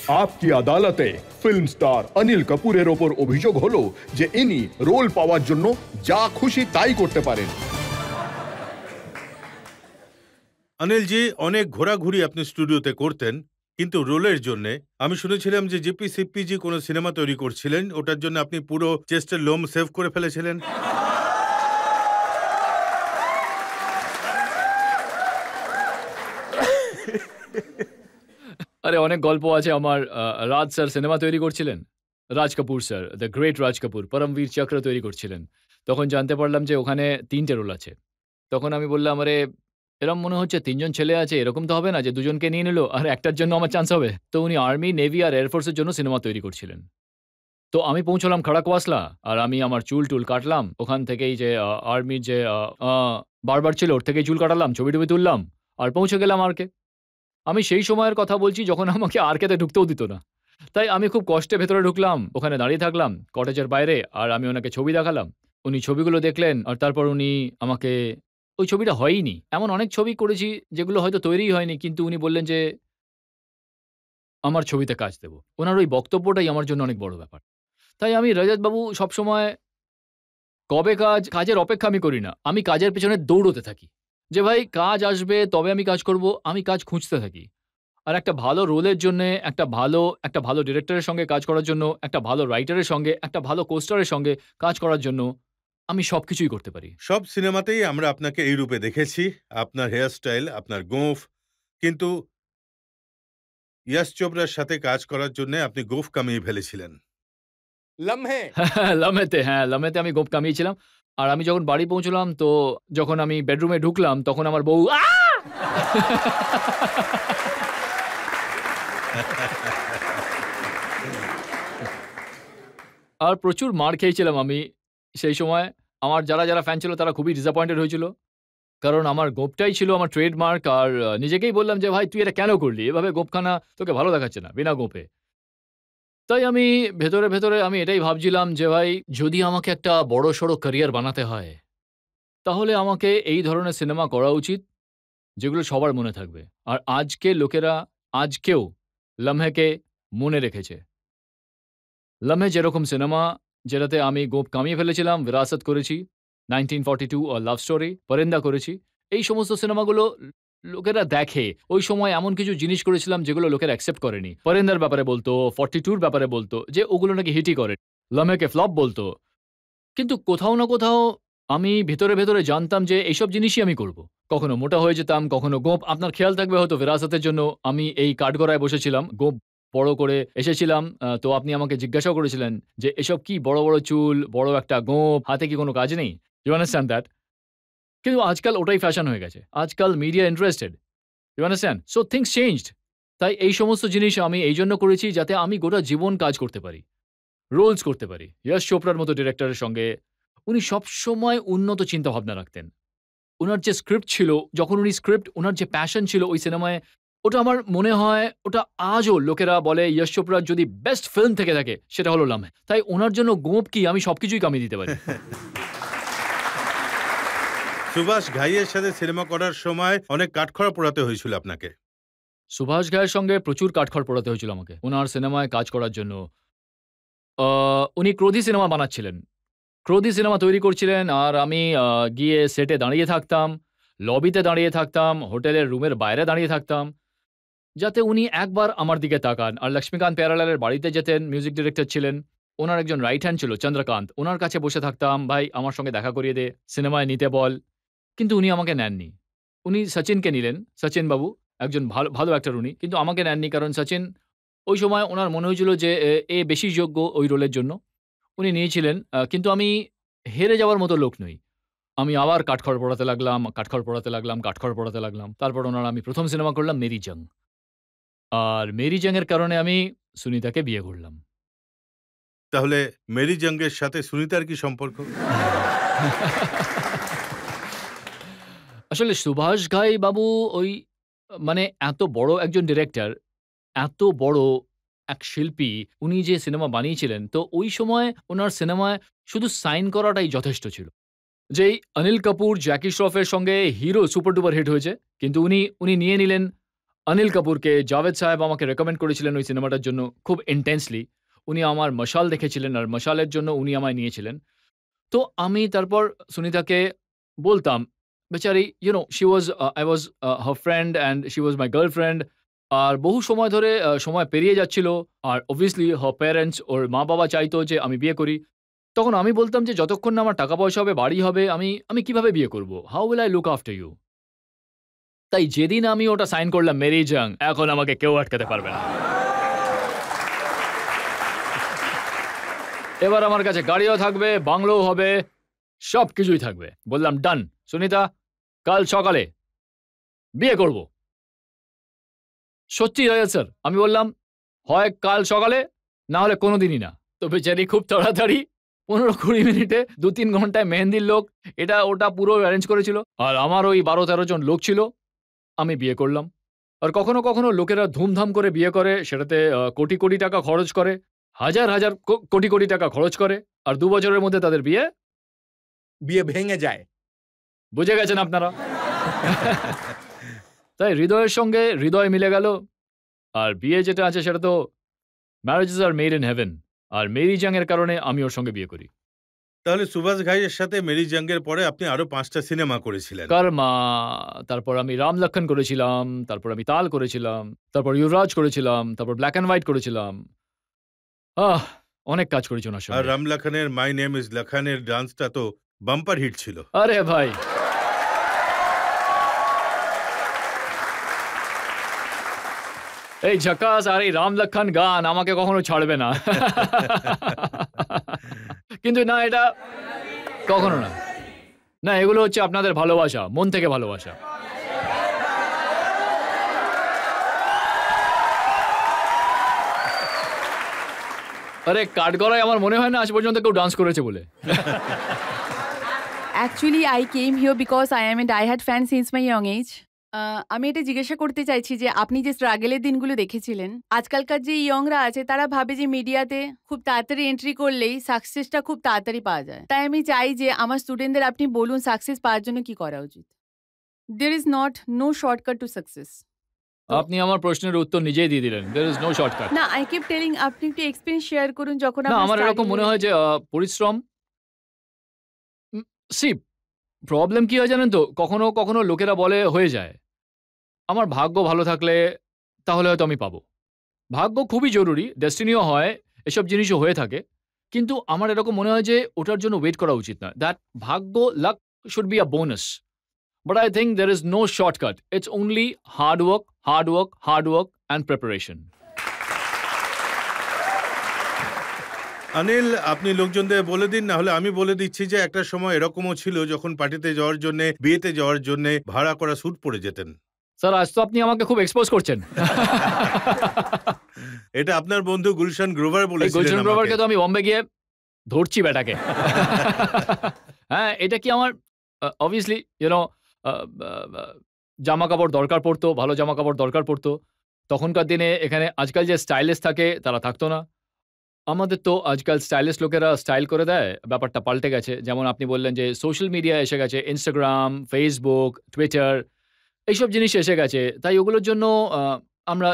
আপকি আদালতে film star Anil কাপুরের ওপর অভিযোগ হলো যে ইনি রোল পাওয়ার জন্য যা খুশি তাই করতে পারেন। অনিল জি, অনেক ঘোরাঘুরি আপনি স্টুডিওতে করতেন, কিন্তু রোলের জন্য আমি শুনেছিলাম যে জিপি সিপ্পি জি কোনো সিনেমা তৈরি করছিলেন, ওটার জন্য আপনি পুরো চেস্টের লোম সেভ করে ফেলেছিলেন। আরে অনেক গল্প আছে আমার। রাজ স্যার সিনেমা তৈরি করছিলেন, Raj Kapoor sir, the great Raj Kapoor, পরমবীর চক্র তৈরি করছিলেন। তখন জানতে পারলাম যে ওখানে ৩টে রোল আছে। তখন আমি বললাম, আরে এরম মনে হচ্ছে ৩ জন ছেলে আছে, এরকম তো হবে না যে দুজনকে নিয়ে নিল আর একটার জন্য আমার চান্স হবে। তো উনি আর্মি, নেভি আর এয়ারফোর্সের জন্য সিনেমা তৈরি করছিলেন। তো আমি পৌঁছলাম খড়গপুর, আর আমি আমার চুল-টুল কাটলাম। ওখান থেকেই যে আর্মির যে বারবার ছিল ওর থেকেই চুল কাটালাম, ছবি-টবি তুললাম আর পৌঁছে গেলাম আরকে। আমি সেই সময়ের কথা বলছি যখন আমাকে আরকেতে ঢুকতেও দিত না। তাই আমি খুব কষ্টে ভেতরে ঢুকলাম, ওখানে দাঁড়িয়ে থাকলাম কটেজের বাইরে, আর আমি ওনাকে ছবি দেখালাম। উনি ছবিগুলো দেখলেন আর তারপর উনি আমাকে, ওই ছবিটা হয়ইনি। এমন অনেক ছবি করেছি যেগুলো হয়তো তৈরিই হয়নি, কিন্তু উনি বললেন যে আমার ছবিতে কাজ দেব। উনার ওই বক্তব্যটাই আমার জন্য অনেক বড় ব্যাপার। তাই আমি রজতবাবু সবসময় কবে কাজের অপেক্ষা আমি করি না। আমি কাজের পেছনে দৌড়তে থাকি। যে ভাই কাজ আসবে তবে আমি কাজ করব, আমি কাজ খুঁজতে থাকি। আর একটা ভালো রোলের জন্যে, একটা ভালো ডিরেক্টরের সঙ্গে কাজ করার জন্য, একটা ভালো রাইটারের সঙ্গে, একটা ভালো কোস্টারের সঙ্গে কাজ করার জন্য আমি সবকিছুই করতে পারি। সব সিনেমাতেই আমরা আপনাকে এই রূপে দেখেছি, আপনার হেয়ারস্টাইল, আপনার গোঁফ, কিন্তু ইয়াশ চোপড়ার সাথে কাজ করার জন্য আপনি গোঁফ কামিয়ে ফেলেছিলেন। লম্হে লম্হেতে আমি গোঁফ কামিয়েছিলাম। আর আমি যখন বাড়ি পৌঁছলাম, তো যখন আমি বেডরুমে ঢুকলাম তখন আমার বউ আর প্রচুর মার খেয়েছিলাম আমি সেই সময়। আমার যারা ফ্যান ছিল তারা খুবই ডিসঅ্যাপয়েন্টেড হয়েছিল। কারণ আমার গোঁফটাই ছিল আমার ট্রেডমার্ক, আর নিজেকেই বললাম যে, "ভাই তুই এটা কেন করলি? এভাবে গোঁফখানা তোকে ভালো দেখাচ্ছে না, বিনা গোঁফে।" তাই আমি ভেতরে আমি এটাই ভাবছিলাম যে ভাই যদি আমাকে একটা বড়সড় ক্যারিয়ার বানাতে হয়, তাহলে আমাকে এই ধরনের সিনেমা করা উচিত যেগুলো সবার মনে থাকবে। আর লোকেরা আজকেও লম্হেকে মনে রেখেছে। লম্হে যেরকম সিনেমা, যেটাতে আমি গোঁফ কামিয়ে ফেলেছিলাম, বিরাসত করেছি, 1942 লাভ স্টোরি, পরিন্দা করেছি। এই সমস্ত সিনেমাগুলো লোকেরা দেখে। ওই সময় এমন কিছু জিনিস করেছিলাম যেগুলো লোকেরা অ্যাকসেপ্ট করেনি। পরিন্দার ব্যাপারে বলতো, 42 র ব্যাপারে বলতো যে ওগুলো নাকি হিটই করে। লম্হেকে ফ্লপ বলতো। কিন্তু কোথাও না কোথাও আমি ভেতরে জানতাম যে এইসব জিনিসই আমি করব। কখনো মোটা হয়ে যেতাম, কখনো গোঁফ, আপনার খেয়াল থাকবে হয়তো বিরাসতের জন্য আমি এই কাঠগড়ায় বসেছিলাম, গোঁফ বড় করে এসেছিলাম। তো আপনি আমাকে জিজ্ঞাসাও করেছিলেন যে, "এসব কি বড় চুল, বড় একটা গোঁফ, হাতে কি কোনো কাজ নেই?" You understand that? কিন্তু আজকাল ওটাই ফ্যাশন হয়ে গেছে। আজকাল media interested. You understand? So things changed. তাই এই সমস্ত জিনিস আমি এইজন্য করেছি যাতে আমি গোটা জীবন কাজ করতে পারি। রোলস করতে পারি। ইয়াশ চোপড়ার মতো ডিরেক্টরের সঙ্গে। উনি সবসময় উন্নত চিন্তাভাবনা রাখতেন। উনার যে স্ক্রিপ্ট ছিল, যখন উনি উনার যে প্যাশন ছিল ওই সিনেমায়, ওটা আমার মনে হয় ওটা আজও লোকেরা বলে ইয়াশ চোপড়ার যদি বেস্ট ফিল্ম থেকে থাকে সেটা হলো লম্হে। তাই উনার জন্য গোঁফ কি আমি সবকিছুই কামিয়ে দিতে পারি। সুভাষ ঘাইয়ের সাথে সিনেমা করার সময় অনেক কাঠখড়া পোড়াতে হয়েছিল আপনাকে। সুভাষ ঘাইয়ের সঙ্গে প্রচুর কাঠখড় পোড়াতে হয়েছিল আমাকে উনার সিনেমায় কাজ করার জন্য। উনি ক্রোধী সিনেমা বানাচ্ছিলেন। ক্রোধী সিনেমা তৈরি করছিলেন, আর আমি গিয়ে সেটে দাঁড়িয়ে থাকতাম, লবিতে দাঁড়িয়ে থাকতাম, হোটেলের রুমের বাইরে দাঁড়িয়ে থাকতাম, যাতে উনি একবার আমার দিকে তাকান। আর লক্ষ্মীকান্ত প্যারালালের বাড়িতে যেতেন, মিউজিক ডিরেক্টর ছিলেন। উনার একজন রাইট হ্যান্ড ছিল চন্দ্রকান্ত। উনার কাছে বসে থাকতাম, "ভাই আমার সঙ্গে দেখা করিয়ে দে, সিনেমায় নিতে বল।" কিন্তু উনি আমাকে নেননি। উনি সচিনকে নিলেন, সচিন বাবু, একজন ভালো অ্যাক্টর উনি। কিন্তু আমাকে নেননি কারণ সচিন ওই সময় উনার মনে হয়েছিল যে এ বেশি যোগ্য ওই রোলের জন্য। উনি নিয়েছিলেন, কিন্তু আমি হেরে যাওয়ার মতো লোক নই। আমি আবার কাঠখড় পোড়াতে লাগলাম। তারপর আমি ১ম সিনেমা করলাম 'মেরি জং'। আর 'মেরি জং' এর কারণে আমি সুনিতাকে বিয়ে করলাম। তাহলে মেরি জঙ্গের সাথে সুনিতার কি সম্পর্ক? আসলে সুভাষ ঘাই বাবু ওই মানে এত বড় একজন ডিরেক্টর, এত বড় এক শিল্পী, উনি যে সিনেমা বানিয়েছিলেন, তো ওই সময় উনার সিনেমায় শুধু সাইন করাটাই যথেষ্ট ছিল। যেই অনিল কাপুর, জ্যাকি শ্রফের সঙ্গে হিরো সুপার ডুপার হিট হয়েছে, কিন্তু উনি নিয়ে নিলেন অনিল কাপুরকে জাভেদ সাহেব আমাকে রেকমেন্ড করেছিলেন ওই সিনেমাটার জন্য খুব ইন্টেন্সলি। উনি আমার মশাল দেখেছিলেন আর মশালের জন্য উনি আমায় নিয়েছিলেন। তো আমি তারপর সুনিতাকে বলতাম, বেচারি she was I was her friend and she was my girlfriend. আর বহু সময় ধরে সময় পেরিয়ে যাচ্ছিল। আর অবভিয়াসলি হার প্যারেন্টস, ওর মা-বাবা চাইতো যে আমি বিয়ে করি। তখন আমি বলতাম যে যতক্ষণ না আমার টাকা পয়সা হবে, বাড়ি হবে, আমি কিভাবে বিয়ে করব? How will I look after you? তাই যেদিন আমি ওটা সাইন করলাম মেরি জাং, এখন আমাকে কেউ আটকাতে পারবে না। এবার আমার কাছে গাড়িও থাকবে, বাংলোও হবে, সব কিছুই থাকবে। বললাম ডান সুনিতা, কাল সকালে বিয়ে করব। সত্যি রয়েছে স্যার। আমি বললাম হয় কাল সকালে, না হলে কোনোদিনই না। তো বেচারি খুব তাড়াতাড়ি 15-20 মিনিটে 2-3 ঘন্টায় মেহেন্দির লোক, এটা ওটা পুরো অ্যারেঞ্জ করেছিল। আর আমার ওই 12-13 জন লোক ছিল। আমি বিয়ে করলাম। আর কখনো কখনো লোকেরা ধুমধাম করে বিয়ে করে, সেটাতে কোটি কোটি টাকা খরচ করে, হাজার হাজার কোটি কোটি টাকা খরচ করে, আর 2 বছরের মধ্যে তাদের বিয়ে বিয়ে ভেঙে যায়। বুঝে গেছেন আপনারা। তাই হৃদয়ের সঙ্গে হৃদয় মিলে গেল। আর বিয়ে যেটা আছে সেটা তো marriages are made in heaven. আর মেরি জাং এর কারণে আমি ওর সঙ্গে বিয়ে করি। তাহলে সুভাষ ঘাইয়ের সাথে মেরি জাঙ্গের পরে আপনি আরো 5টা সিনেমা করেছিলেন। কর্মা, তারপর আমি রাম লক্ষণ করেছিলাম, তারপর আমি তাল করেছিলাম, তারপর যুবরাজ করেছিলাম, তারপর ব্ল্যাক অ্যান্ড হোয়াইট করেছিলাম। অনেক কাজ করেছি ওনার আর সঙ্গে। রাম লখনের মাই নেম ইজ লখনের ডান্সটা তো বাম্পার হিট ছিল। আরে ভাই, এই ঝাকাস আর এই রাম লক্ষণ গান আমাকে কখনো ছাড়বে না। কিন্তু না, এটা কখনো না। না, এগুলো হচ্ছে আপনাদের ভালোবাসা, মন থেকে ভালোবাসা। আরে কাঠগড়ায় আমার মনে হয় না আজ পর্যন্ত কেউ ডান্স করেছে বলে। Actually, I came here because I am a die-hard fan since my young age. আমি এটা জিজ্ঞাসা করতে চাইছি যে আপনি যে স্ট্রাগলের দিনগুলো দেখেছিলেন, আজকালকার যে ইয়ংরা আছে তারা ভাবে যে মিডিয়াতে খুব তাড়াতাড়ি এন্ট্রি করলেই সাকসেসটা খুব তাড়াতাড়ি পাওয়া যায়। তাই আমি চাই যে আমার স্টুডেন্টদের আপনি বলুন সাকসেস পাওয়ার জন্য কি করা উচিত। There is not no shortcut to success. আপনি আমার প্রশ্নের উত্তর নিজেই দিয়ে দিলেন। There is no shortcut. না, I keep telling আপনি একটু এক্সপেরিয়েন্স শেয়ার করুন যখন না, আপনার আমার এরকম মনে হয় যে পরিশ্রম। সি প্রবলেম কি হয় জানেন তো, কখনো কখনো লোকেরা বলে হয়ে যায়। আমার ভাগ্য ভালো থাকলে তাহলে হয়তো আমি পাবো। ভাগ্য খুবই জরুরি, ডেস্টিনিও হয়, এসব জিনিসও হয়ে থাকে। কিন্তু আমার এরকম মনে হয় যে ওটার জন্য ওয়েট করা উচিত না। দ্যাট ভাগ্য, lakh should be a bonus. But I think there is no shortcut. It's only hard work, hard work, hard work and preparation. Anil, আপনি লোকজনদের বলে দিন, না হলে আমি বলে দিচ্ছি যে একটা সময় এরকমও ছিল যখন পার্টিতে যাওয়ার জন্য, বিয়েতে যাওয়ার জন্য ভাড়া করা স্যুট পরে যেতেন। স্যার, আজ তো আপনি আমাকে খুব এক্সপোজ করছেন। এটা আপনার বন্ধু গুলশান গ্রোভার বলেছিলেন। গুলশান গ্রোভারকে তো আমি বম্বে গিয়ে ধরছি বেটাকে। হ্যাঁ, এটা কি আমার অবভিয়াসলি জামা কাপড় দরকার পড়তো, ভালো জামা কাপড় দরকার পড়তো। তখনকার দিনে এখানে আজকাল যে স্টাইলিশ থাকে তারা থাকতো না। আমাদের তো আজকাল স্টাইলিশ লোকেরা স্টাইল করে দেয়, ব্যাপারটা পাল্টে গেছে। যেমন আপনি বললেন যে সোশ্যাল মিডিয়া এসে গেছে, ইনস্টাগ্রাম, ফেসবুক, টুইটার, এইসব জিনিস এসে গেছে। তাই ওগুলোর জন্য আমরা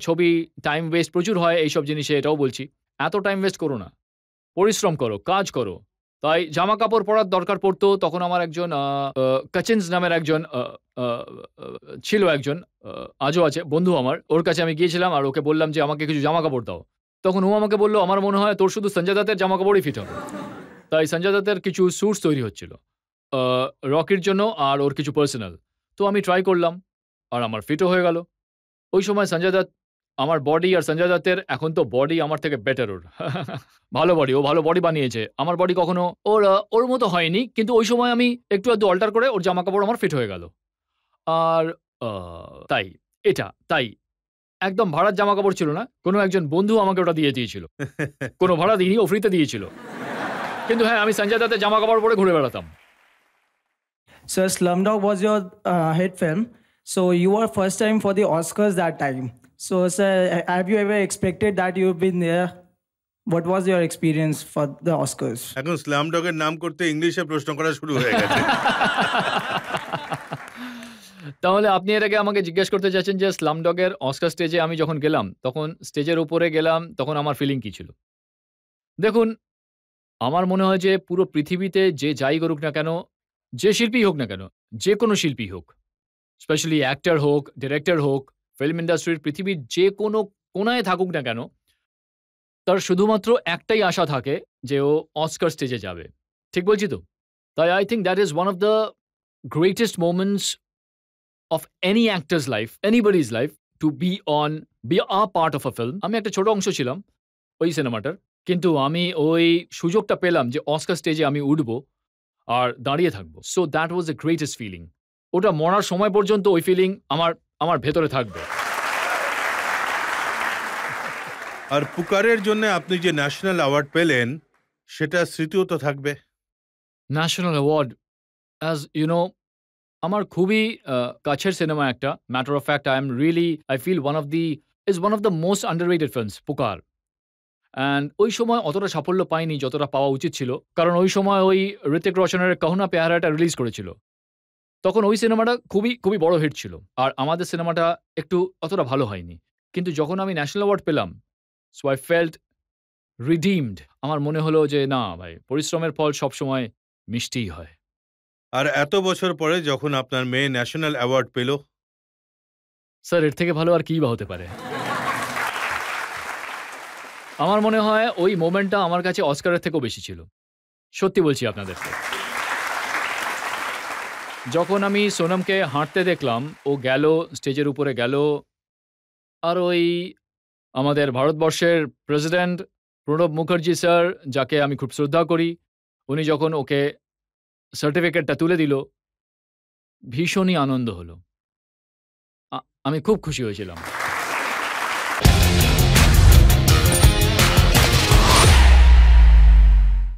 ছবি, টাইম ওয়েস্ট প্রচুর হয় এইসব জিনিসে। এটাও বলছি, এত টাইম ওয়েস্ট করো না, পরিশ্রম করো, কাজ করো। তাই জামা কাপড় পরার দরকার পড়তো। তখন আমার একজন কাচিন্স নামের একজন ছিল, একজন আজও আছে বন্ধু আমার। ওর কাছে আমি গিয়েছিলাম আর ওকে বললাম যে আমাকে কিছু জামা কাপড় দাও। তখন ও আমাকে বললো, আমার মনে হয় তোর শুধু সঞ্জয় দত্তের জামা কাপড়ই ফিট হবে। তাই সঞ্জয় দত্তের কিছু স্যুটস তৈরি হচ্ছিল রকির জন্য, আর ওর কিছু পার্সোনাল। তো আমি ট্রাই করলাম আর আমার ফিটও হয়ে গেল। ওই সময় সঞ্জয় দত্ত, আমার বডি আর সঞ্জয় দত্তের, এখন তো বডি আমার থেকে বেটার ওর। ভালো বডি, ও ভালো বডি বানিয়েছে। আমার বডি কখনো ওর মতো হয়নি, কিন্তু ওই সময় আমি একটু আধটু অল্টার করে ওর জামা কাপড় আমার ফিট হয়ে গেল। আর তাই একদম ভাড়ার জামা কাপড় ছিল না, কোনো একজন বন্ধু আমাকে ওটা দিয়ে দিয়েছিল। কোনো ভাড়া দিইনি, ও ফ্রিতে দিয়েছিল। কিন্তু হ্যাঁ, আমি সঞ্জয় দত্তের জামা কাপড় পরে ঘুরে বেড়াতাম। So Slumdog was your hit film. So you were first time for the Oscars that time. So sir, have you ever expected that you've been there? What was your experience for the Oscars? এখন স্ল্যামডগের নাম করতে ইংলিশে প্রশ্ন করা শুরু হয়ে গেছে। তাহলে আপনি এর আগে আমাকে জিজ্ঞেস করতে চাচ্ছেন যে স্লামডগের অস্কার স্টেজে আমি যখন গেলাম, তখন স্টেজের উপরে গেলাম, তখন আমার ফিলিং কি ছিল? দেখুন, আমার মনে হয় যে পুরো পৃথিবীতে যে যাই করুক না কেন, যে শিল্পী হোক না কেন, যে কোনো শিল্পী হোক, স্পেশালি অ্যাক্টর হোক, ডিরেক্টর হোক, ফিল্ম ইন্ডাস্ট্রির পৃথিবীর যে কোনো কোণায় থাকুক না কেন, তার শুধুমাত্র একটাই আশা থাকে যে ও অস্কার স্টেজে যাবে। ঠিক বলছি তো? তাই I think that is one of the greatest moments of any actor's life, anybody's life, to be a part of a film. আমি একটা ছোট অংশ ছিলাম ওই সিনেমাটার। কিন্তু আমি ওই সুযোগটা পেলাম যে অস্কার স্টেজে আমি উঠবো আর দাঁড়িয়ে থাকবো। So that was the greatest feeling. ওটা মরার সময় পর্যন্ত ওই ফিলিং আমার ভেতরে থাকবে। আর পুকারের জন্য আপনি যে ন্যাশনাল অ্যাওয়ার্ড পেলেন সেটা স্মৃতিও তো থাকবে। National award, as you know, আমার খুবই কাছের সিনেমা একটা। Matter of fact, I feel one of the most underrated films, Pukar. And ওই সময় অতটা সাফল্য পায়নি যতটা পাওয়া উচিত ছিল। কারণ ওই সময় ওই ঋতিক রোশনের কাহো না প্যায়ারাটা রিলিজ করেছিল। তখন ওই সিনেমাটা খুবই বড় হিট ছিল। আর আমাদের সিনেমাটা একটু অতটা ভালো হয়নি। কিন্তু যখন আমি ন্যাশনাল অ্যাওয়ার্ড পেলাম, সো আই ফেল্ট রিডিমড। আমার মনে হলো যে না ভাই, পরিশ্রমের ফল সবসময় মিষ্টিই হয়। আর এত বছর পরে যখন আপনার মেয়ে ন্যাশনাল অ্যাওয়ার্ড পেল, স্যার এর থেকে ভালো আর কী বা হতে পারে? আমার মনে হয় ওই মোমেন্টটা আমার কাছে অস্কারের থেকেও বেশি ছিল। সত্যি বলছি আপনাদেরকে। যখন আমি সোনমকে হাঁটতে দেখলাম, ও গেল, স্টেজের উপরে গেল, আর ওই আমাদের ভারতবর্ষের প্রেসিডেন্ট প্রণব মুখার্জি স্যার, যাকে আমি খুব শ্রদ্ধা করি, উনি যখন ওকে সার্টিফিকেটটা তুলে দিল, ভীষণই আনন্দ হলো। আমি খুব খুশি হয়েছিলাম।